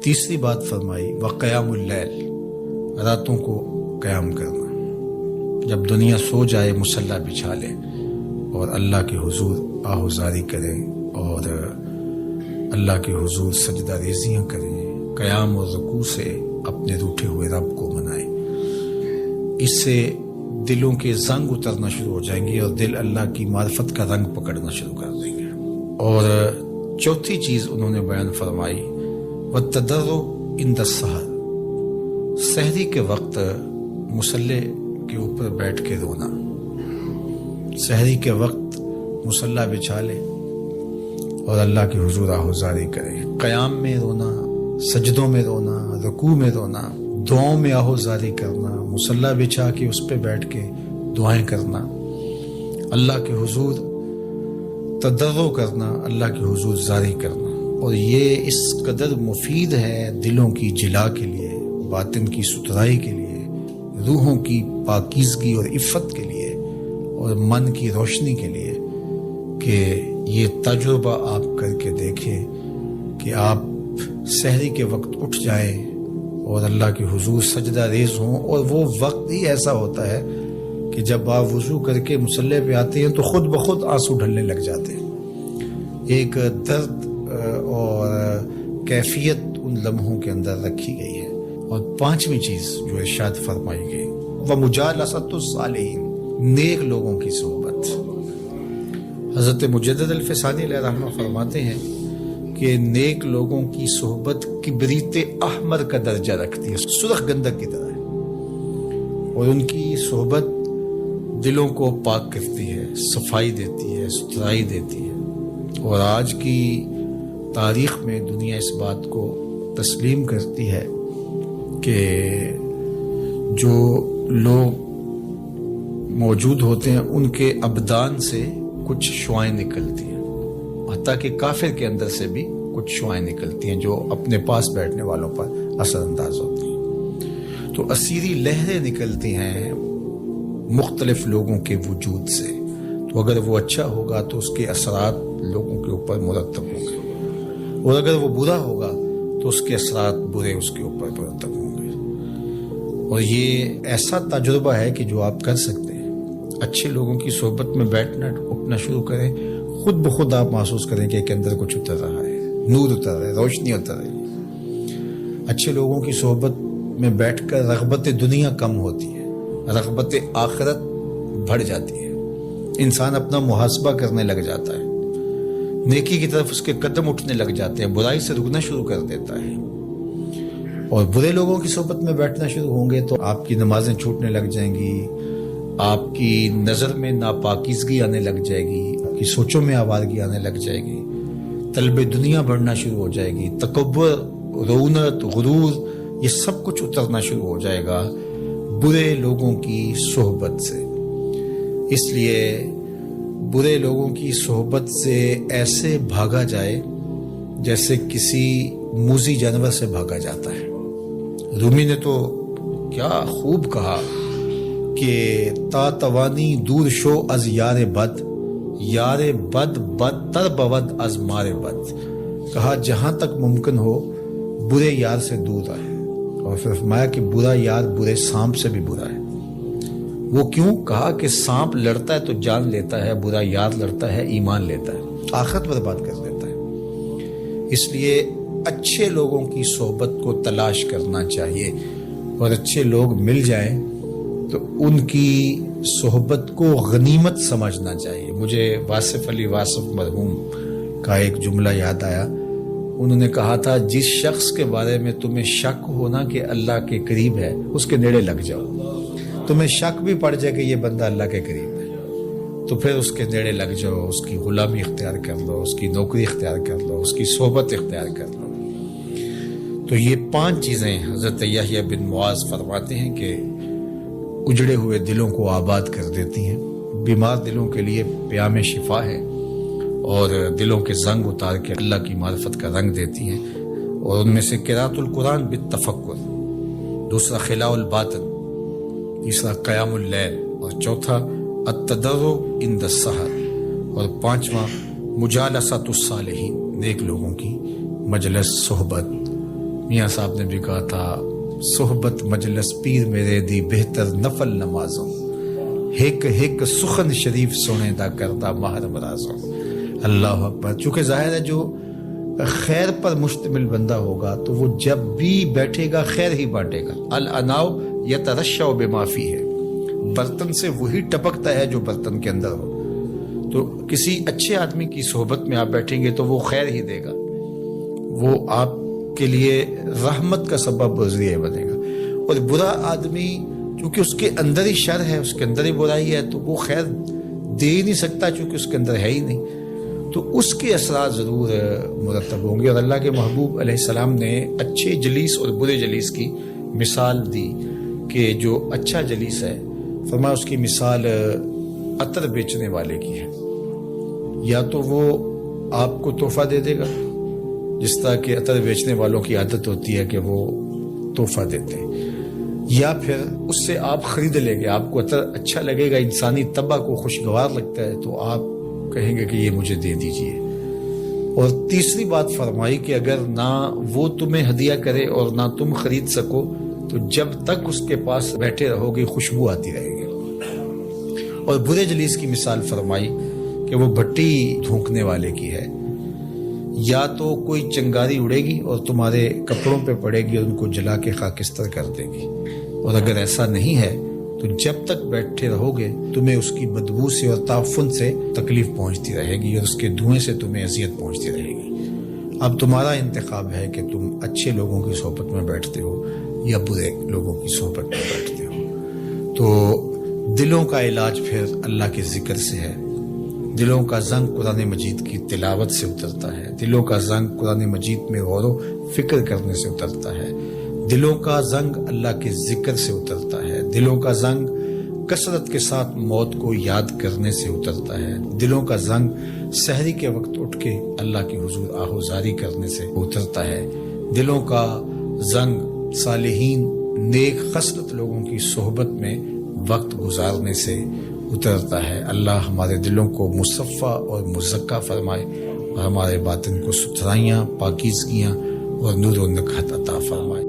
تیسری بات فرمائی وقیام اللیل، راتوں کو قیام کرنا، جب دنیا سو جائے مصلی بچھا لے اور اللہ کے حضور آہوزاری کرے اور اللہ کے حضور سجدہ ریزیاں کرے، قیام اور رکوع سے اپنے روٹھے ہوئے رب کو منائے۔ اس سے دلوں کے زنگ اترنا شروع ہو جائیں گے اور دل اللہ کی معرفت کا رنگ پکڑنا شروع کر دیں گے۔ اور چوتھی چیز انہوں نے بیان فرمائی وَالتَّضَرُّعُ عِنْدَ السَّحَرِ، سحری کے وقت مصلی کے اوپر بیٹھ کے رونا، سحری کے وقت مصلی بچھا لے اور اللہ کے حضور آہوزاری کرے، قیام میں رونا، سجدوں میں رونا، رکوع میں رونا، دعاؤں میں آہوزاری کرنا، مصلی بچھا کے اس پہ بیٹھ کے دعائیں کرنا، اللہ کے حضور تضرع کرنا، اللہ کے حضور زاری کرنا۔ اور یہ اس قدر مفید ہے دلوں کی جلا کے لیے، باطن کی ستھرائی کے لیے، روحوں کی پاکیزگی اور عفت کے لیے اور من کی روشنی کے لیے کہ یہ تجربہ آپ کر کے دیکھیں کہ آپ سحری کے وقت اٹھ جائیں اور اللہ کے حضور سجدہ ریز ہوں، اور وہ وقت ہی ایسا ہوتا ہے کہ جب آپ وضو کر کے مصلی پہ آتے ہیں تو خود بخود آنسو ڈھلنے لگ جاتے ہیں۔ ایک درد اور کیفیت ان لمحوں کے اندر رکھی گئی ہے۔ اور پانچویں چیز جو ارشاد فرمائی گئی وَمُجَالَسَةُ الصَّالِحِينَ، نیک لوگوں کی صحبت۔ حضرت مجدد الفسانی علیہ رحمہ فرماتے ہیں کہ نیک لوگوں کی صحبت کبریت احمر کا درجہ رکھتی ہے، سرخ گندک کی طرح ہے، اور ان کی صحبت دلوں کو پاک کرتی ہے، صفائی دیتی ہے، ستھرائی دیتی ہے۔ اور آج کی تاریخ میں دنیا اس بات کو تسلیم کرتی ہے کہ جو لوگ موجود ہوتے ہیں ان کے ابدان سے کچھ شعائیں نکلتی ہیں، حتیٰ کہ کافر کے اندر سے بھی کچھ شعائیں نکلتی ہیں جو اپنے پاس بیٹھنے والوں پر اثر انداز ہوتی ہیں۔ تو اسیری لہریں نکلتی ہیں مختلف لوگوں کے وجود سے، تو اگر وہ اچھا ہوگا تو اس کے اثرات لوگوں کے اوپر مرتب ہوں گے، اور اگر وہ برا ہوگا تو اس کے اثرات برے اس کے اوپر مرتب ہوں گے۔ اور یہ ایسا تجربہ ہے کہ جو آپ کر سکتے ہیں، اچھے لوگوں کی صحبت میں بیٹھنا اٹھنا شروع کریں، خود بخود آپ محسوس کریں کہ ایک اندر کچھ اتر رہا ہے، نور اتر رہا ہے، روشنی اتر رہی ہے۔ اچھے لوگوں کی صحبت میں بیٹھ کر رغبت دنیا کم ہوتی ہے، رغبت آخرت بڑھ جاتی ہے، انسان اپنا محاسبہ کرنے لگ جاتا ہے، نیکی کی طرف اس کے قدم اٹھنے لگ جاتے ہیں، برائی سے رکنا شروع کر دیتا ہے۔ اور برے لوگوں کی صحبت میں بیٹھنا شروع ہوں گے تو آپ کی نمازیں چھوٹنے لگ جائیں گی، آپ کی نظر میں ناپاکیزگی آنے لگ جائے گی، آپ کی سوچوں میں آوارگی آنے لگ جائے گی، طلب دنیا بڑھنا شروع ہو جائے گی، تکبر، رعونت، غرور، یہ سب کچھ اترنا شروع ہو جائے گا برے لوگوں کی صحبت سے۔ اس لیے برے لوگوں کی صحبت سے ایسے بھاگا جائے جیسے کسی موذی جانور سے بھاگا جاتا ہے۔ رومی نے تو کیا خوب کہا کہ تا توانی دور شو از یار بد، یار بد بدتر بود از مار بد، کہا جہاں تک ممکن ہو برے یار سے دور رہے، اور پھر فرمایا کہ برا یار برے سانپ سے بھی برا ہے۔ وہ کیوں؟ کہا کہ سانپ لڑتا ہے تو جان لیتا ہے، برا یار لڑتا ہے ایمان لیتا ہے، آخرت برباد کر دیتا ہے۔ اس لیے اچھے لوگوں کی صحبت کو تلاش کرنا چاہیے، اور اچھے لوگ مل جائیں تو ان کی صحبت کو غنیمت سمجھنا چاہیے۔ مجھے واصف علی واصف مرحوم کا ایک جملہ یاد آیا، انہوں نے کہا تھا جس شخص کے بارے میں تمہیں شک ہونا کہ اللہ کے قریب ہے اس کے نیڑے لگ جاؤ، تمہیں شک بھی پڑ جائے کہ یہ بندہ اللہ کے قریب ہے تو پھر اس کے نیڑے لگ جاؤ، اس کی غلامی اختیار کر لو، اس کی نوکری اختیار کر لو، اس کی صحبت اختیار کر لو۔ تو یہ 5 چیزیں حضرت یحییٰ بن معاذ فرماتے ہیں کہ اجڑے ہوئے دلوں کو آباد کر دیتی ہیں، بیمار دلوں کے لیے پیام شفا ہے، اور دلوں کے زنگ اتار کے اللہ کی معرفت کا رنگ دیتی ہیں۔ اور ان میں سے قراءۃ القرآن بالتفکر، دوسرا خلاء الباطن، تیسرا قیام اللیل، اور چوتھا التضرع عند السحر، اور 5واں مجالسۃ الصالحین، نیک لوگوں کی مجلس صحبت میاں صاحب نے بھی کہا تھا صحبت مجلس پیر میرے دی بہتر نفل نمازوں ہک ہک سخن شریف سونے دا کرتا ماہر مرازوں. اللہ اکبر. چونکہ ظاہر ہے جو خیر پر مشتمل بندہ ہوگا تو وہ جب بھی بیٹھے گا خیر ہی بانٹے گا. الاناؤ یترشع بما فیہ، برتن سے وہی ٹپکتا ہے جو برتن کے اندر ہو. تو کسی اچھے آدمی کی صحبت میں آپ بیٹھیں گے تو وہ خیر ہی دے گا، وہ آپ کے لیے رحمت کا سبب و ذریعہ بنے گا. اور برا آدمی چونکہ اس کے اندر ہی شر ہے، اس کے اندر ہی برائی ہے، تو وہ خیر دے ہی نہیں سکتا چونکہ اس کے اندر ہے ہی نہیں. تو اس کے اثرات ضرور مرتب ہوں گے. اور اللہ کے محبوب علیہ السلام نے اچھے جلیس اور برے جلیس کی مثال دی کہ جو اچھا جلیس ہے فرمایا اس کی مثال عطر بیچنے والے کی ہے. یا تو وہ آپ کو تحفہ دے دے گا، جس طرح کہ عطر بیچنے والوں کی عادت ہوتی ہے کہ وہ تحفہ دیتے ہیں، یا پھر اس سے آپ خرید لیں گے. آپ کو عطر اچھا لگے گا، انسانی طبع کو خوشگوار لگتا ہے، تو آپ کہیں گے کہ یہ مجھے دے دیجئے. اور تیسری بات فرمائی کہ اگر نہ وہ تمہیں ہدیہ کرے اور نہ تم خرید سکو تو جب تک اس کے پاس بیٹھے رہو گے خوشبو آتی رہے گی. اور برے جلیس کی مثال فرمائی کہ وہ بھٹی دھونکنے والے کی ہے. یا تو کوئی چنگاری اڑے گی اور تمہارے کپڑوں پہ پڑے گی اور ان کو جلا کے خاکستر کر دے گی. اور اگر ایسا نہیں ہے تو جب تک بیٹھے رہو گے تمہیں اس کی بدبو سے اور تعفن سے تکلیف پہنچتی رہے گی اور اس کے دھوئیں سے تمہیں اذیت پہنچتی رہے گی. اب تمہارا انتخاب ہے کہ تم اچھے لوگوں کی صحبت میں بیٹھتے ہو یا برے لوگوں کی صحبت میں بیٹھتے ہو. تو دلوں کا علاج پھر اللہ کے ذکر سے ہے. دلوں کا زنگ قرآن مجید کی تلاوت سے اترتا ہے. دلوں کا زنگ قرآن مجید میں غور و فکر کرنے سے اترتا ہے. دلوں کا زنگ اللہ کے ذکر سے اترتا ہے. دلوں کا زنگ کثرت کے ساتھ موت کو یاد کرنے سے اترتا ہے. دلوں کا زنگ سحری کے وقت اٹھ کے اللہ کے حضور آہوزاری کرنے سے اترتا ہے. دلوں کا زنگ صالحین نیک خصلت لوگوں کی صحبت میں وقت گزارنے سے اترتا ہے. اللہ ہمارے دلوں کو مصفہ اور مزکہ فرمائے اور ہمارے باطن کو ستھرائیاں، پاکیزگیاں اور نور و نکہت عطا فرمائے.